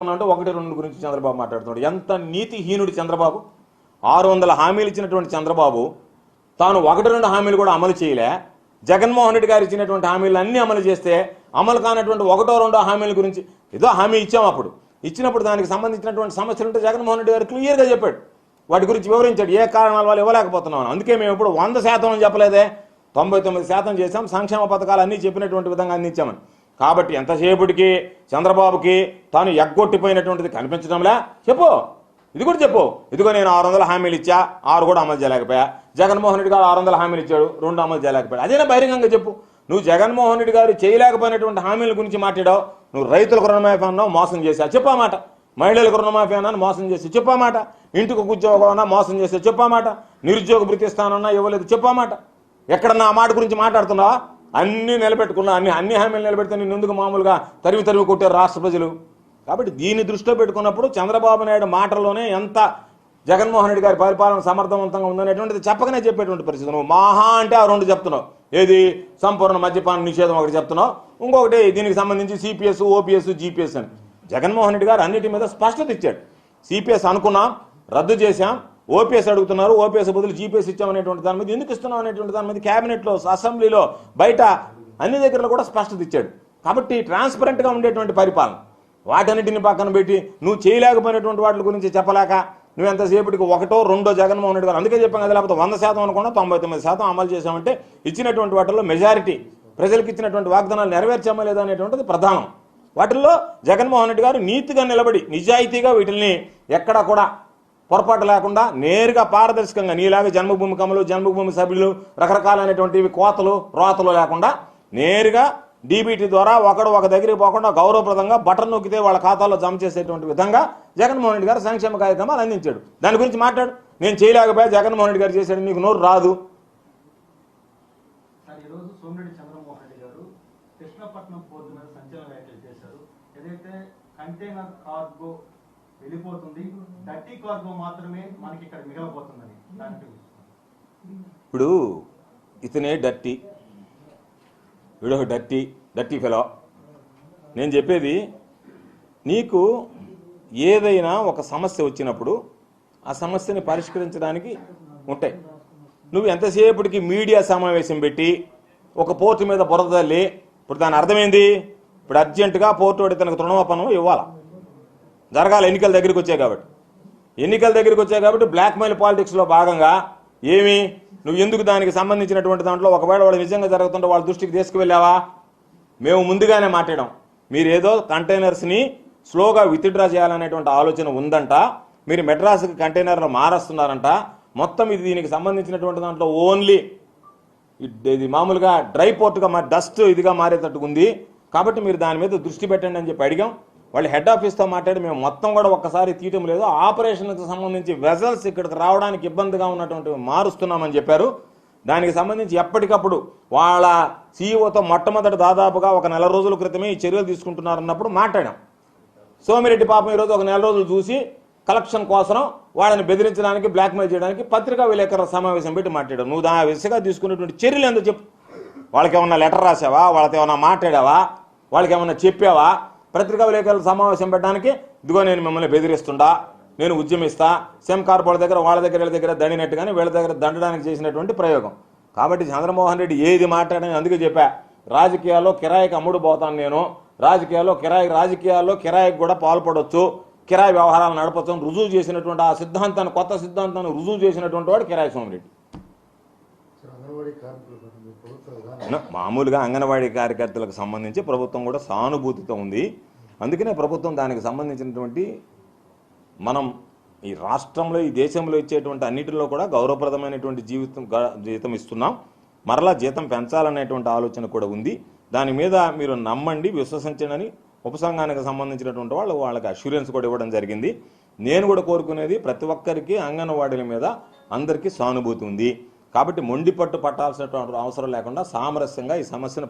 అంటే ఒకటి రెండు గురించి చంద్రబాబు మాట్లాడుతున్నాడు. ఎంత నీతిహీనుడు చంద్రబాబు. 600 హామీలు ఇచ్చినటువంటి చంద్రబాబు తాను ఒకటి రెండు హామీలు కూడా అమలు చేయలే. జగన్మోహన్ రెడ్డి గారు ఇచ్చినటువంటి హామీలు అన్నీ అమలు చేస్తే అమలు కానటువంటి ఒకటో రెండో హామీల గురించి ఏదో హామీ ఇచ్చాం. అప్పుడు ఇచ్చినప్పుడు దానికి సంబంధించినటువంటి సమస్యలు ఉంటే జగన్మోహన్ రెడ్డి గారు క్లియర్గా చెప్పాడు, వాటి గురించి వివరించాడు, ఏ కారణాల వల్ల ఇవ్వలేకపోతున్నాం. అందుకే మేము ఇప్పుడు 100% అని చెప్పలేదే, 99% చేశాం. సంక్షేమ పథకాలు అన్నీ చెప్పినటువంటి విధంగా అందించామని. కాబట్టి ఎంతసేపటికి చంద్రబాబుకి తాను ఎగ్గొట్టిపోయినటువంటిది కనిపించడంలే. చెప్పు, ఇది కూడా చెప్పు. ఇదిగో నేను 600 హామీలు ఇచ్చా, 6 కూడా అమలు చేయలేకపోయా. జగన్మోహన్ రెడ్డి గారు 600 హామీలు ఇచ్చాడు, 2 అమలు చేయలేకపోయాడు. అదేనా బహిరంగంగా చెప్పు. నువ్వు జగన్మోహన్ రెడ్డి గారు చేయలేకపోయినటువంటి హామీల గురించి మాట్లాడావు. నువ్వు రైతులకు రుణమాఫీ అన్నావు, మోసం చేశా, చెప్పామాట. మహిళలకు రుణమాఫీ అన్నాను, మోసం చేసి చెప్పామాట. ఇంటికి ఉద్యోగం అన్నా మోసం చేస్తే చెప్పామాట. నిరుద్యోగ భృతి ఇస్తానన్నా ఇవ్వలేదు చెప్పామాట. ఎక్కడన్నా ఆ మాట గురించి మాట్లాడుతున్నావా? అన్నీ నిలబెట్టుకున్నా, అన్ని హామీలు నిలబెడితే నేను ఎందుకు మామూలుగా తరిమి కొట్టారు రాష్ట్ర ప్రజలు. కాబట్టి దీన్ని దృష్టిలో పెట్టుకున్నప్పుడు చంద్రబాబు నాయుడు మాటల్లోనే ఎంత జగన్మోహన్ రెడ్డి గారి పరిపాలన సమర్థవంతంగా ఉందనేటువంటిది చెప్పకనే చెప్పేటువంటి పరిస్థితి. నువ్వు మహా అంటే ఆ రెండు చెప్తున్నావు. ఏది? సంపూర్ణ మద్యపాన నిషేధం ఒకటి చెప్తున్నావు, ఇంకొకటి దీనికి సంబంధించి సిపిఎస్, ఓపీఎస్, జీపీఎస్ అని. జగన్మోహన్ రెడ్డి గారు అన్నిటి మీద స్పష్టత ఇచ్చాడు. సిపిఎస్ అనుకున్నాం, రద్దు చేశాం. ఓపీఎస్ అడుగుతున్నారు, ఓపీఎస్ బదులు జీపీఎస్ ఇచ్చామనేటువంటి దాని మీద, ఎందుకు ఇస్తున్నాం అనేటువంటి దాని మీద క్యాబినెట్లో, అసెంబ్లీలో, బయట అన్ని దగ్గరలో కూడా స్పష్టత ఇచ్చాడు. కాబట్టి ట్రాన్స్పరెంట్గా ఉండేటువంటి పరిపాలన. వాటన్నిటిని పక్కన పెట్టి నువ్వు చేయలేకపోయినటువంటి వాటి గురించి చెప్పలేక నువ్వు ఎంతసేపటికి ఒకటో రెండో జగన్మోహన్ రెడ్డి గారు. అందుకే చెప్పాం కదా, లేకపోతే 100% అనుకున్నా 99% అమలు చేశామంటే ఇచ్చినటువంటి వాటిల్లో మెజారిటీ ప్రజలకు ఇచ్చినటువంటి వాగ్దానాలు నెరవేర్చామా లేదా అనేటువంటిది ప్రధానం. వాటిల్లో జగన్మోహన్ రెడ్డి గారు నీతిగా నిలబడి నిజాయితీగా వీటిని ఎక్కడా కూడా పొరపాటు లేకుండా నేరుగా పారదర్శకంగా నీలాగా జన్మభూమి కమలు, జన్మభూమి సభ్యులు, రకరకాలైనటువంటివి కోతలు రోతలు లేకుండా నేరుగా డీబీటీ ద్వారా ఒకడు ఒక దగ్గరికి పోకుండా గౌరవప్రదంగా బటన్ నొక్కితే వాళ్ళ ఖాతాలో జమ చేసేటువంటి విధంగా జగన్మోహన్ రెడ్డి గారు సంక్షేమ కార్యక్రమాలు అందించాడు. దాని గురించి మాట్లాడు. నేను చేయలేకపోయా, జగన్మోహన్ రెడ్డి గారు చేశాడు, నీకు నోరు రాదు. ఈరోజు సోమిరెడ్డి చంద్రమోహన్ రెడ్డి గారు కృష్ణపట్నం పోర్టు మీద సంచలన వ్యాఖ్యలు చేశారు. ఏదైతే కంటైనర్ కార్గో వెళ్ళిపోతుంది, డర్టీ కార్గో మాత్రమే మనకి ఇక్కడ మిగలబోతుందని. ఇప్పుడు ఇతనే డర్టీ, వీడో డర్టీ ఫెలో. నేను చెప్పేది, నీకు ఏదైనా ఒక సమస్య వచ్చినప్పుడు ఆ సమస్యని పరిష్కరించడానికి ఉంటాయి. నువ్వు ఎంతసేపటికి మీడియా సమావేశం పెట్టి ఒక పోర్టు మీద బురద తల్లి, ఇప్పుడు దాని అర్థమైంది. ఇప్పుడు అర్జెంటుగా పోర్టు వాడి తనకు రుణమాపనం ఇవ్వాలా, జరగాలి. ఎన్నికల దగ్గరికి వచ్చాయి కాబట్టి బ్లాక్మెయిల్ పాలిటిక్స్లో భాగంగా ఏమి నువ్వు ఎందుకు దానికి సంబంధించినటువంటి దాంట్లో ఒకవేళ వాళ్ళు నిజంగా జరుగుతుంటే వాళ్ళ దృష్టికి తీసుకువెళ్ళావా? మేము ముందుగానే మాట్లాడాం. మీరు ఏదో కంటైనర్స్ని స్లోగా విత్డ్రా చేయాలనేటువంటి ఆలోచన ఉందంట, మీరు మెడ్రాస్కి కంటైనర్లు మారుస్తున్నారంట. మొత్తం ఇది దీనికి సంబంధించినటువంటి దాంట్లో ఓన్లీ ఇది మామూలుగా డ్రై పోర్టుగా డస్ట్ ఇదిగా మారేటట్టు ఉంది. కాబట్టి మీరు దాని మీద దృష్టి పెట్టండి అని చెప్పి అడిగాం. వాళ్ళు హెడ్ ఆఫీస్తో మాట్లాడి మేము మొత్తం కూడా ఒక్కసారి తీయటం లేదు, ఆపరేషన్కి సంబంధించి వెజల్స్ ఇక్కడికి రావడానికి ఇబ్బందిగా ఉన్నటువంటి మారుస్తున్నామని చెప్పారు. దానికి సంబంధించి ఎప్పటికప్పుడు వాళ్ళ సీఈఓతో మొట్టమొదటి దాదాపుగా ఒక నెల రోజుల క్రితమే ఈ చర్యలు తీసుకుంటున్నారన్నప్పుడు మాట్లాడాం. సోమిరెడ్డి పాపం ఈరోజు ఒక నెల రోజులు చూసి కలెక్షన్ కోసం వాళ్ళని బెదిరించడానికి, బ్లాక్మెయిల్ చేయడానికి పత్రికా విలేకరుల సమావేశం పెట్టి మాట్లాడావు. నువ్వు దాని విషయంగా తీసుకున్నటువంటి చర్యలు ఎందుకు చెప్పు? వాళ్ళకి ఏమన్నా లెటర్ రాసావా? వాళ్ళతో ఏమన్నా మాట్లాడావా? వాళ్ళకి ఏమన్నా చెప్పావా? పత్రికా విలేకరుల సమావేశం పెట్టడానికి ఇదిగో నేను మిమ్మల్ని బెదిరిస్తుండా, నేను ఉద్యమిస్తా, సెమ్ కార్పొరేట్ దగ్గర వాళ్ళ దగ్గర వీళ్ళ దగ్గర దండినట్టుగానే వీళ్ళ దగ్గర దండడానికి చేసినటువంటి ప్రయోగం. కాబట్టి చంద్రమోహన్ రెడ్డి ఏది మాట్లాడని అందుకే చెప్పా, రాజకీయాల్లో కిరాయికి అమ్ముడు పోతాను నేను, రాజకీయాల్లో కిరాయికి కూడా పాల్పడవచ్చు, కిరాయి వ్యవహారాలు నడపచ్చు అని రుజువు చేసినటువంటి ఆ సిద్ధాంతాన్ని, కొత్త సిద్ధాంతాన్ని రుజువు చేసినటువంటి వాడు కిరాయి సోమిరెడ్డి. మామూలుగా అంగన్వాడీ కార్యకర్తలకు సంబంధించి ప్రభుత్వం కూడా సానుభూతితో ఉంది. అందుకనే ప్రభుత్వం దానికి సంబంధించినటువంటి మనం ఈ రాష్ట్రంలో, ఈ దేశంలో ఇచ్చేటువంటి అన్నిటిలో కూడా గౌరవప్రదమైనటువంటి జీతం ఇస్తున్నాం. మరలా జీతం పెంచాలనేటువంటి ఆలోచన కూడా ఉంది. దాని మీద మీరు నమ్మండి, విశ్వసించండి. ఉపసంఘానికి సంబంధించినటువంటి వాళ్ళకి అష్యూరెన్స్ కూడా ఇవ్వడం జరిగింది. నేను కూడా కోరుకునేది ప్రతి ఒక్కరికి అంగన్వాడీల మీద అందరికీ సానుభూతి ఉంది. కాబట్టి మొండి పట్టు పట్టాల్సినటువంటి అవసరం లేకుండా సామరస్యంగా ఈ సమస్యను